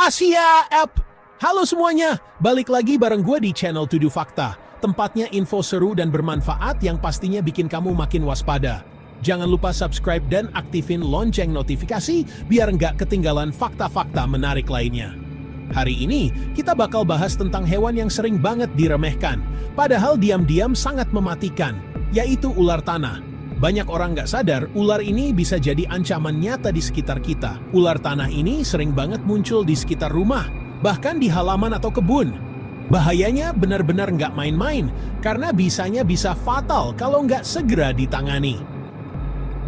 Asia App. Halo semuanya, balik lagi bareng gue di channel Tuduh Fakta. Tempatnya info seru dan bermanfaat yang pastinya bikin kamu makin waspada. Jangan lupa subscribe dan aktifin lonceng notifikasi biar nggak ketinggalan fakta-fakta menarik lainnya. Hari ini, kita bakal bahas tentang hewan yang sering banget diremehkan, padahal diam-diam sangat mematikan, yaitu ular tanah. Banyak orang nggak sadar, ular ini bisa jadi ancaman nyata di sekitar kita. Ular tanah ini sering banget muncul di sekitar rumah, bahkan di halaman atau kebun. Bahayanya benar-benar nggak main-main, karena bisa fatal kalau nggak segera ditangani.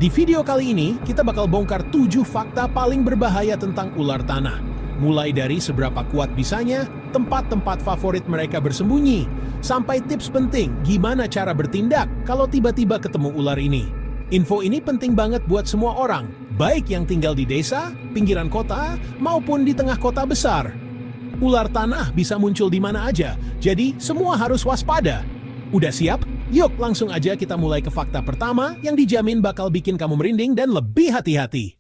Di video kali ini, kita bakal bongkar 7 fakta paling berbahaya tentang ular tanah. Mulai dari seberapa kuat bisanya, tempat-tempat favorit mereka bersembunyi, sampai tips penting gimana cara bertindak kalau tiba-tiba ketemu ular ini. Info ini penting banget buat semua orang, baik yang tinggal di desa, pinggiran kota, maupun di tengah kota besar. Ular tanah bisa muncul di mana aja, jadi semua harus waspada. Udah siap? Yuk langsung aja kita mulai ke fakta pertama yang dijamin bakal bikin kamu merinding dan lebih hati-hati.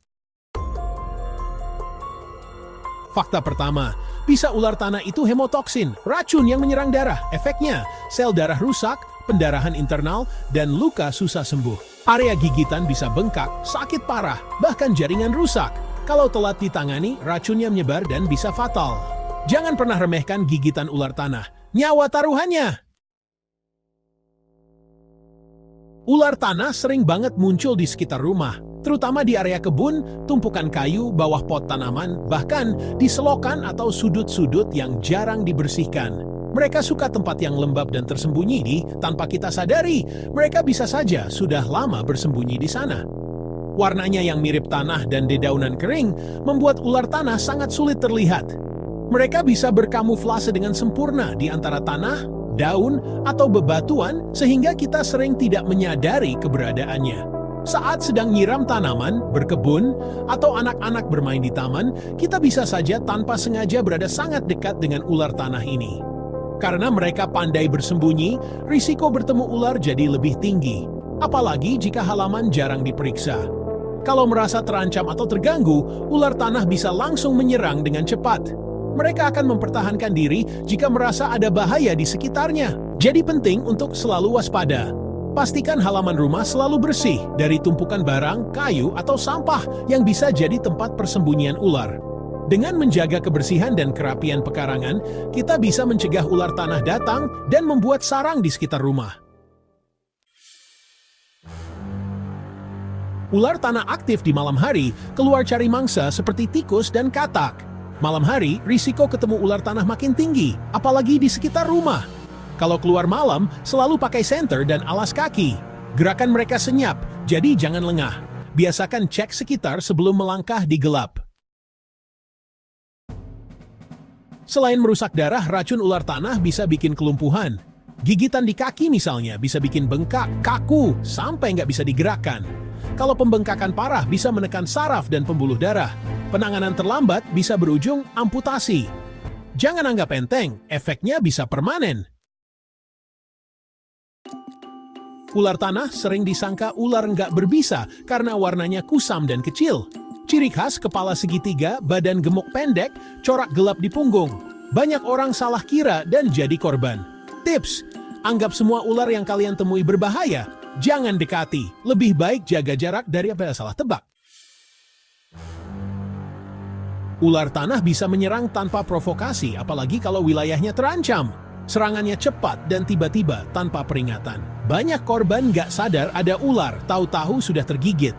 Fakta pertama, bisa ular tanah itu hemotoksin, racun yang menyerang darah. Efeknya, sel darah rusak, pendarahan internal, dan luka susah sembuh. Area gigitan bisa bengkak, sakit parah, bahkan jaringan rusak. Kalau telat ditangani, racunnya menyebar dan bisa fatal. Jangan pernah remehkan gigitan ular tanah. Nyawa taruhannya! Ular tanah sering banget muncul di sekitar rumah, terutama di area kebun, tumpukan kayu, bawah pot tanaman, bahkan di selokan atau sudut-sudut yang jarang dibersihkan. Mereka suka tempat yang lembab dan tersembunyi tanpa kita sadari, mereka bisa saja sudah lama bersembunyi di sana. Warnanya yang mirip tanah dan dedaunan kering membuat ular tanah sangat sulit terlihat. Mereka bisa berkamuflase dengan sempurna di antara tanah, daun, atau bebatuan sehingga kita sering tidak menyadari keberadaannya. Saat sedang nyiram tanaman, berkebun, atau anak-anak bermain di taman, kita bisa saja tanpa sengaja berada sangat dekat dengan ular tanah ini. Karena mereka pandai bersembunyi, risiko bertemu ular jadi lebih tinggi. Apalagi jika halaman jarang diperiksa. Kalau merasa terancam atau terganggu, ular tanah bisa langsung menyerang dengan cepat. Mereka akan mempertahankan diri jika merasa ada bahaya di sekitarnya. Jadi penting untuk selalu waspada. Pastikan halaman rumah selalu bersih dari tumpukan barang, kayu, atau sampah yang bisa jadi tempat persembunyian ular. Dengan menjaga kebersihan dan kerapian pekarangan, kita bisa mencegah ular tanah datang dan membuat sarang di sekitar rumah. Ular tanah aktif di malam hari, keluar cari mangsa seperti tikus dan katak. Malam hari, risiko ketemu ular tanah makin tinggi, apalagi di sekitar rumah. Kalau keluar malam, selalu pakai senter dan alas kaki. Gerakan mereka senyap, jadi jangan lengah. Biasakan cek sekitar sebelum melangkah di gelap. Selain merusak darah, racun ular tanah bisa bikin kelumpuhan. Gigitan di kaki misalnya bisa bikin bengkak, kaku, sampai nggak bisa digerakkan. Kalau pembengkakan parah bisa menekan saraf dan pembuluh darah. Penanganan terlambat bisa berujung amputasi. Jangan anggap enteng, efeknya bisa permanen. Ular tanah sering disangka ular nggak berbisa karena warnanya kusam dan kecil. Ciri khas kepala segitiga, badan gemuk pendek, corak gelap di punggung. Banyak orang salah kira dan jadi korban. Tips, anggap semua ular yang kalian temui berbahaya. Jangan dekati, lebih baik jaga jarak daripada salah tebak. Ular tanah bisa menyerang tanpa provokasi, apalagi kalau wilayahnya terancam. Serangannya cepat dan tiba-tiba tanpa peringatan. Banyak korban nggak sadar ada ular, tahu-tahu sudah tergigit.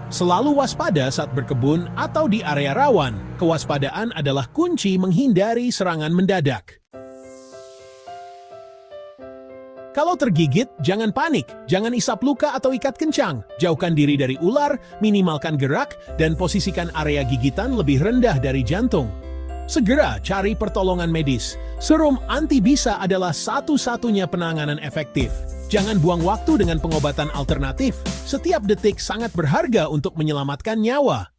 Selalu waspada saat berkebun atau di area rawan. Kewaspadaan adalah kunci menghindari serangan mendadak. Kalau tergigit, jangan panik, jangan isap luka atau ikat kencang. Jauhkan diri dari ular, minimalkan gerak, dan posisikan area gigitan lebih rendah dari jantung. Segera cari pertolongan medis. Serum antibisa adalah satu-satunya penanganan efektif. Jangan buang waktu dengan pengobatan alternatif. Setiap detik sangat berharga untuk menyelamatkan nyawa.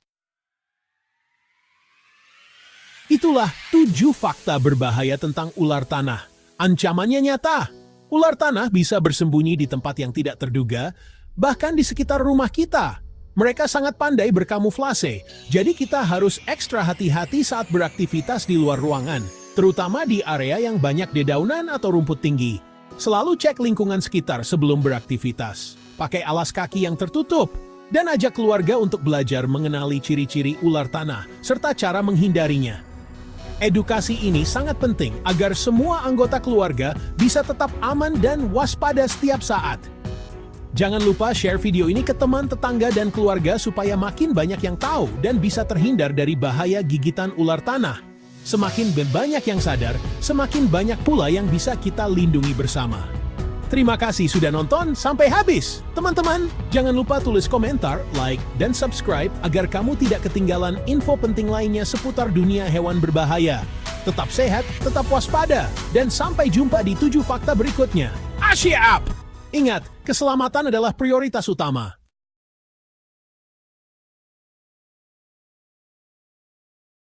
Itulah 7 fakta berbahaya tentang ular tanah. Ancamannya nyata. Ular tanah bisa bersembunyi di tempat yang tidak terduga, bahkan di sekitar rumah kita. Mereka sangat pandai berkamuflase, jadi kita harus ekstra hati-hati saat beraktivitas di luar ruangan, terutama di area yang banyak dedaunan atau rumput tinggi. Selalu cek lingkungan sekitar sebelum beraktivitas. Pakai alas kaki yang tertutup, dan ajak keluarga untuk belajar mengenali ciri-ciri ular tanah, serta cara menghindarinya. Edukasi ini sangat penting agar semua anggota keluarga bisa tetap aman dan waspada setiap saat. Jangan lupa share video ini ke teman, tetangga, dan keluarga supaya makin banyak yang tahu dan bisa terhindar dari bahaya gigitan ular tanah. Semakin banyak yang sadar, semakin banyak pula yang bisa kita lindungi bersama. Terima kasih sudah nonton sampai habis. Teman-teman, jangan lupa tulis komentar, like, dan subscribe agar kamu tidak ketinggalan info penting lainnya seputar dunia hewan berbahaya. Tetap sehat, tetap waspada, dan sampai jumpa di 7 fakta berikutnya. Asia Up! Ingat, keselamatan adalah prioritas utama.